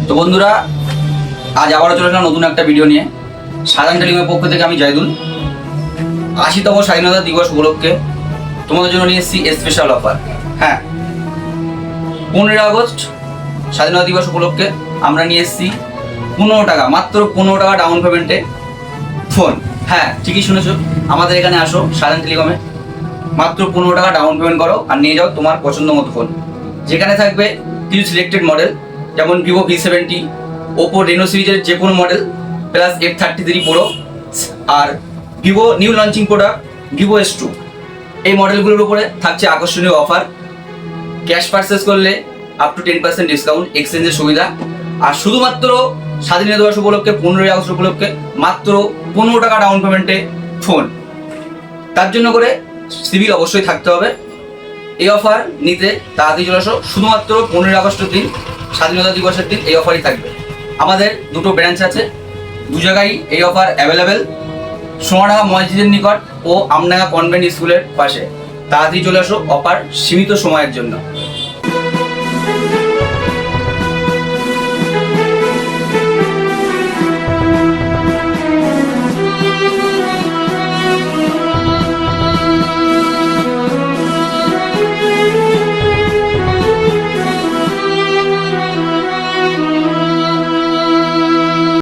তো বন্ধুরা, আজ আবারও চলে এলাম নতুন একটা ভিডিও নিয়ে। সাধারণ টেলিকমের পক্ষ থেকে আমি জাহিদুল। ৮০তম স্বাধীনতা দিবস উপলক্ষে তোমাদের জন্য নিয়ে এসেছি স্পেশাল অফার। হ্যাঁ, 15 আগস্ট স্বাধীনতা দিবস উপলক্ষে আমরা নিয়ে এসেছি 15 টাকা, মাত্র 15 টাকা ডাউন পেমেন্টে ফোন। হ্যাঁ, ঠিকই শুনেছো, আমাদের এখানে আসো সাধারণ টেলিকমে, মাত্র 15 টাকা ডাউন পেমেন্ট করো আর নিয়ে যাও তোমার পছন্দ মতো ফোন। যেখানে থাকবে কিছু সিলেক্টেড মডেল, যেমন ভিভো V70, ওপো রেনো সিরিজের যে কোনো মডেল, প্লাস F33 প্রো আর Vivo new launching product Vivo S2। এই মডেলগুলোর উপরে থাকছে আকর্ষণীয় অফার। ক্যাশ পারচেস করলে আপ টু 10% ডিসকাউন্ট, এক্সচেঞ্জের সুবিধা। আর শুধুমাত্র স্বাধীনতা দিবস উপলক্ষে 15 আগস্ট উপলক্ষে মাত্র 15 টাকা ডাউন পেমেন্টে ফোন। তার জন্য করে সিভিল অবশ্যই থাকতে হবে। এই অফার নিতে তাড়াতাড়ি চলে আসো। শুধুমাত্র 15 আগস্টের দিন, স্বাধীনতা দিবসের দিন এই অফারই থাকবে। আমাদের দুটো ব্রাঞ্চ আছে, দু জায়গায় এই অফার অ্যাভেলেবেল। সোনাডাঙ্গা মসজিদের নিকট ও আমডাঙ্গা কনভেন্ট স্কুলের পাশে। তাড়াতাড়ি চলে আসো, অফার সীমিত সময়ের জন্য।